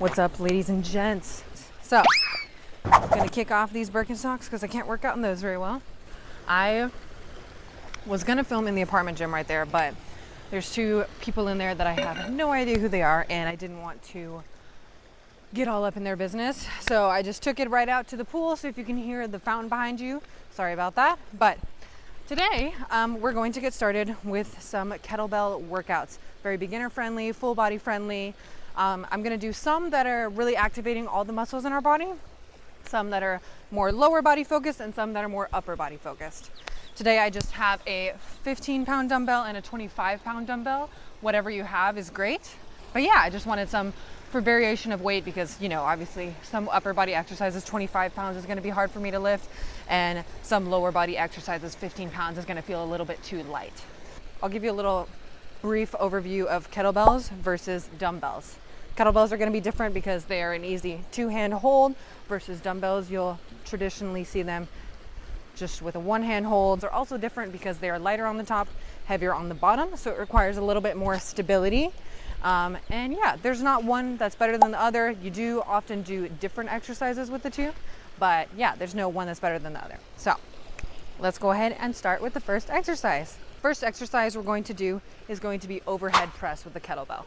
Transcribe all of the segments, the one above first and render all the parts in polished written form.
What's up, ladies and gents? So, I'm gonna kick off these Birkenstocks because I can't work out in those very well. I was gonna film in the apartment gym right there, but there's two people in there that I have no idea who they are, and I didn't want to get all up in their business. So I just took it right out to the pool. So if you can hear the fountain behind you, sorry about that. But today, we're going to get started with some kettlebell workouts. Very beginner friendly, full body friendly. I'm going to do some that are really activating all the muscles in our body, some that are more lower body focused, and some that are more upper body focused. Today I just have a 15-pound dumbbell and a 25-pound dumbbell. Whatever you have is great. But yeah, I just wanted some for variation of weight because, you know, obviously some upper body exercises, 25 pounds is going to be hard for me to lift, and some lower body exercises, 15 pounds is going to feel a little bit too light. I'll give you a little brief overview of kettlebells versus dumbbells. Kettlebells are going to be different because they are an easy two-hand hold versus dumbbells. You'll traditionally see them just with a one-hand hold. They're also different because they are lighter on the top, heavier on the bottom, so it requires a little bit more stability. And yeah, there's not one that's better than the other. You do often do different exercises with the two, but yeah, there's no one that's better than the other. So let's go ahead and start with the first exercise. First exercise we're going to do is going to be overhead press with the kettlebell.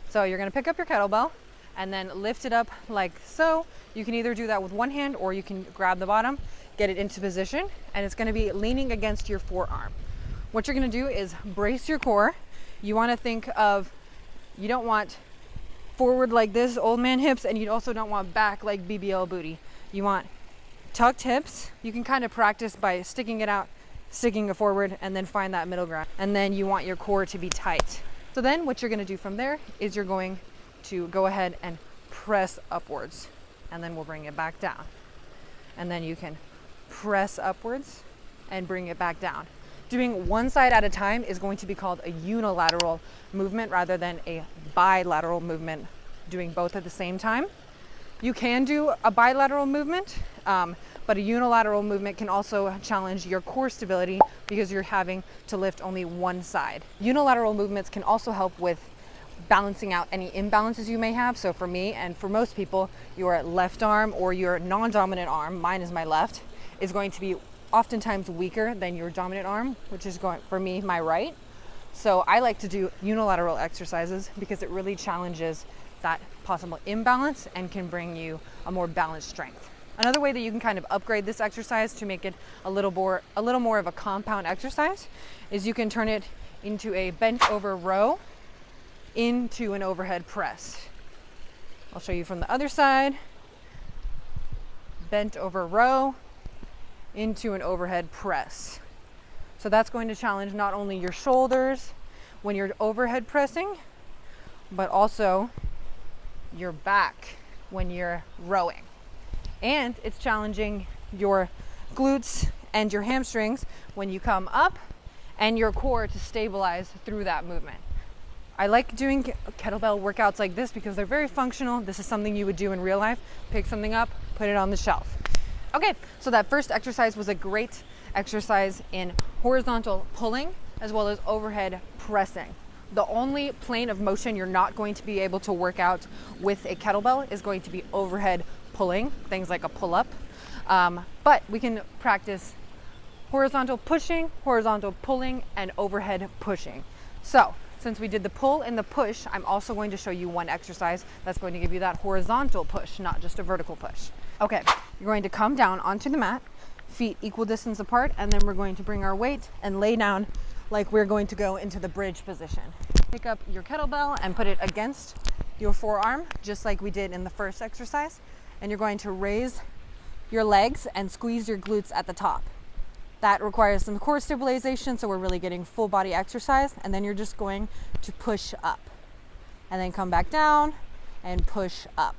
So you're going to pick up your kettlebell and then lift it up like so. You can either do that with one hand or you can grab the bottom, get it into position, and it's going to be leaning against your forearm. What you're going to do is brace your core. You want to think of, you don't want forward like this, old man hips, and you also don't want back like BBL booty. You want tucked hips. You can kind of practice by sticking it out, sticking it forward, and then find that middle ground. And then you want your core to be tight. So then what you're going to do from there is you're going to go ahead and press upwards, and then we'll bring it back down. And then you can press upwards and bring it back down. Doing one side at a time is going to be called a unilateral movement rather than a bilateral movement, doing both at the same time. You can do a bilateral movement, but a unilateral movement can also challenge your core stability because you're having to lift only one side. Unilateral movements can also help with balancing out any imbalances you may have. So for me and for most people, your left arm or your non-dominant arm, mine is my left, is going to be oftentimes weaker than your dominant arm, which is going, for me, my right. So I like to do unilateral exercises because it really challenges that possible imbalance and can bring you a more balanced strength. Another way that you can kind of upgrade this exercise to make it a little more of a compound exercise is you can turn it into a bent over row into an overhead press. I'll show you from the other side. Bent over row into an overhead press. So that's going to challenge not only your shoulders when you're overhead pressing, but also your back when you're rowing. And it's challenging your glutes and your hamstrings when you come up, and your core to stabilize through that movement. I like doing kettlebell workouts like this because they're very functional. This is something you would do in real life. Pick something up, put it on the shelf. Okay, so that first exercise was a great exercise in horizontal pulling as well as overhead pressing. The only plane of motion you're not going to be able to work out with a kettlebell is going to be overhead pulling, things like a pull-up. But we can practice horizontal pushing, horizontal pulling, and overhead pushing. So since we did the pull and the push, I'm also going to show you one exercise that's going to give you that horizontal push, not just a vertical push. Okay, you're going to come down onto the mat, feet equal distance apart, and then we're going to bring our weight and lay down like we're going to go into the bridge position. Pick up your kettlebell and put it against your forearm, just like we did in the first exercise. And you're going to raise your legs and squeeze your glutes at the top. That requires some core stabilization, so we're really getting full body exercise. And then you're just going to push up and then come back down and push up.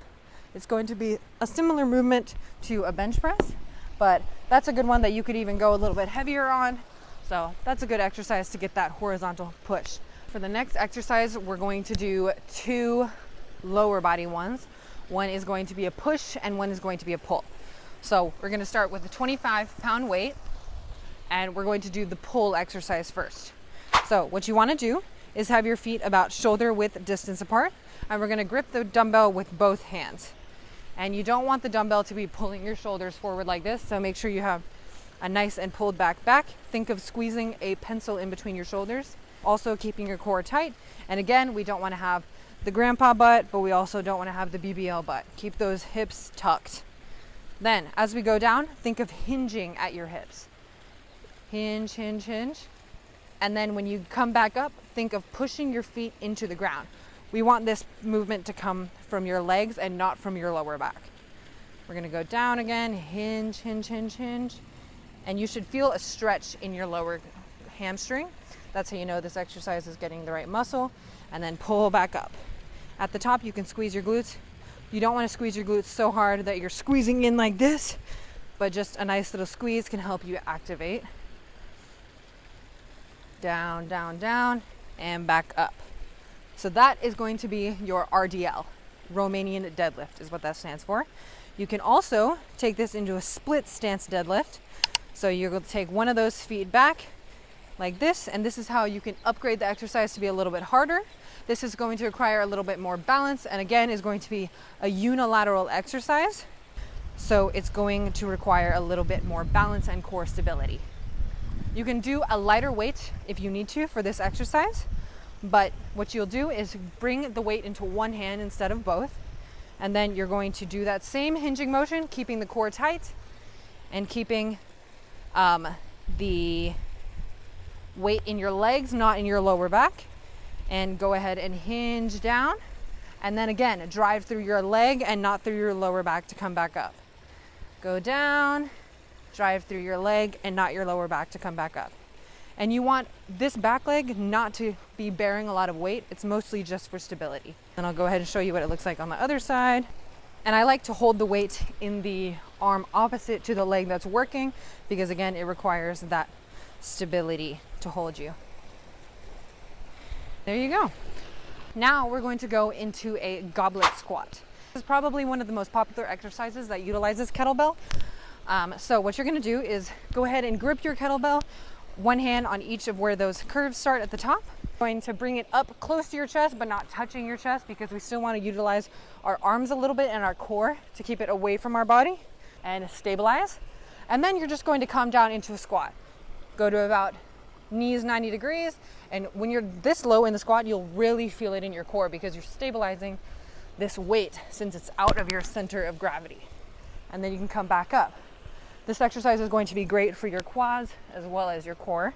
It's going to be a similar movement to a bench press, but that's a good one that you could even go a little bit heavier on. So that's a good exercise to get that horizontal push. For the next exercise, we're going to do two lower body ones. One is going to be a push and one is going to be a pull. So we're going to start with a 25-pound weight, and we're going to do the pull exercise first. So what you want to do is have your feet about shoulder width distance apart. and we're gonna grip the dumbbell with both hands. And you don't want the dumbbell to be pulling your shoulders forward like this, so make sure you have a nice and pulled back. Think of squeezing a pencil in between your shoulders. Also keeping your core tight. And again, we don't want to have the grandpa butt, but we also don't want to have the BBL butt. Keep those hips tucked. Then, as we go down, think of hinging at your hips. Hinge, hinge, hinge. And then when you come back up, think of pushing your feet into the ground. We want this movement to come from your legs and not from your lower back. We're gonna go down again, hinge, hinge, hinge, hinge. And you should feel a stretch in your lower hamstring. That's how you know this exercise is getting the right muscle. And then pull back up. At the top, you can squeeze your glutes. You don't want to squeeze your glutes so hard that you're squeezing in like this, but just a nice little squeeze can help you activate. Down, down, down, and back up. So that is going to be your RDL, Romanian deadlift is what that stands for. You can also take this into a split stance deadlift. So you're going to take one of those feet back like this, and this is how you can upgrade the exercise to be a little bit harder. This is going to require a little bit more balance, and again is going to be a unilateral exercise. So it's going to require a little bit more balance and core stability. You can do a lighter weight if you need to for this exercise, but what you'll do is bring the weight into one hand instead of both, and then you're going to do that same hinging motion, keeping the core tight and keeping the weight in your legs, not in your lower back. And go ahead and hinge down, and then again drive through your leg and not through your lower back to come back up. Go down, drive through your leg and not your lower back to come back up. And you want this back leg not to be bearing a lot of weight. It's mostly just for stability. And I'll go ahead and show you what it looks like on the other side. And I like to hold the weight in the arm opposite to the leg that's working, because again, it requires that stability to hold you. There you go. Now we're going to go into a goblet squat. This is probably one of the most popular exercises that utilizes kettlebell. So what you're gonna do is go ahead and grip your kettlebell, one hand on each of where those curves start at the top. Going to bring it up close to your chest, but not touching your chest, because we still want to utilize our arms a little bit and our core to keep it away from our body and stabilize. And then you're just going to come down into a squat. Go to about knees 90 degrees, and when you're this low in the squat, you'll really feel it in your core because you're stabilizing this weight since it's out of your center of gravity. And then you can come back up. This exercise is going to be great for your quads as well as your core.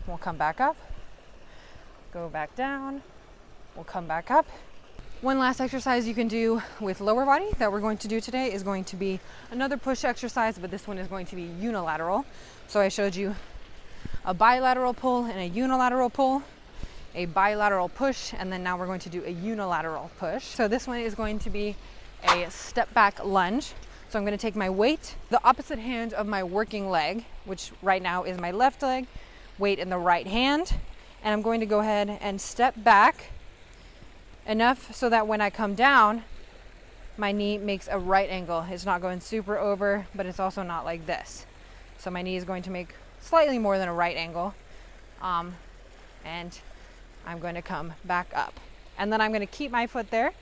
We'll come back up, go back down, we'll come back up. One last exercise you can do with lower body that we're going to do today is going to be another push exercise, but this one is going to be unilateral. So I showed you a bilateral pull and a unilateral pull, a bilateral push, and then now we're going to do a unilateral push. So this one is going to be a step back lunge. So I'm going to take my weight, the opposite hand of my working leg, which right now is my left leg, weight in the right hand, and I'm going to go ahead and step back enough so that when I come down, my knee makes a right angle. It's not going super over, but it's also not like this. So my knee is going to make slightly more than a right angle, and I'm going to come back up. And then I'm going to keep my foot there.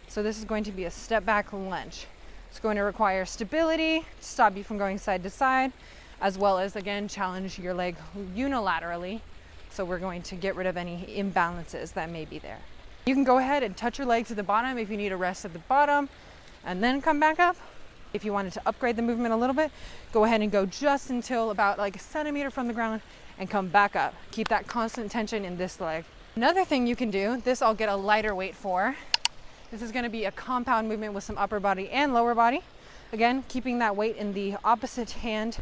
So this is going to be a step back lunge. It's going to require stability to stop you from going side to side, as well as, again, challenge your leg unilaterally. So we're going to get rid of any imbalances that may be there. You can go ahead and touch your leg to the bottom if you need a rest at the bottom, and then come back up. If you wanted to upgrade the movement a little bit, go ahead and go just until about like a centimeter from the ground and come back up. Keep that constant tension in this leg. Another thing you can do, this I'll get a lighter weight for. This is going to be a compound movement with some upper body and lower body. Again, keeping that weight in the opposite hand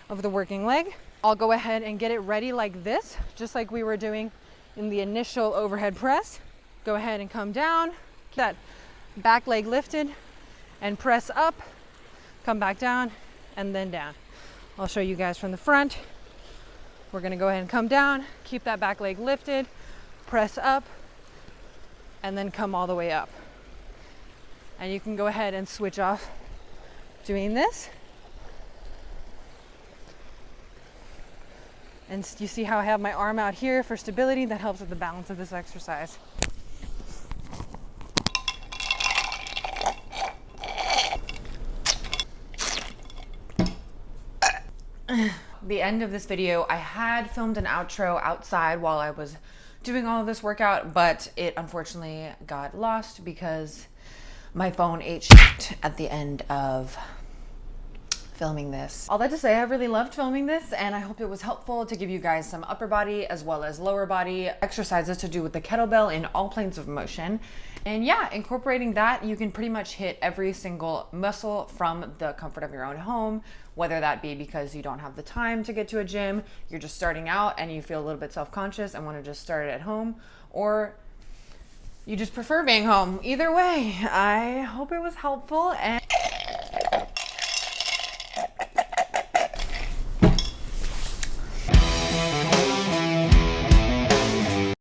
of the working leg. I'll go ahead and get it ready like this, just like we were doing in the initial overhead press. Go ahead and come down, that back leg lifted, and press up, come back down, and then down. I'll show you guys from the front. We're gonna go ahead and come down, keep that back leg lifted, press up, and then come all the way up. And you can go ahead and switch off doing this. And you see how I have my arm out here for stability? That helps with the balance of this exercise. The end of this video, I had filmed an outro outside while I was doing all of this workout, but it unfortunately got lost because my phone ate shit at the end of filming this. All that to say, I really loved filming this, and I hope it was helpful to give you guys some upper body as well as lower body exercises to do with the kettlebell in all planes of motion. And yeah, incorporating that, you can pretty much hit every single muscle from the comfort of your own home, whether that be because you don't have the time to get to a gym, you're just starting out and you feel a little bit self-conscious and want to just start it at home, or you just prefer being home. Either way, I hope it was helpful, and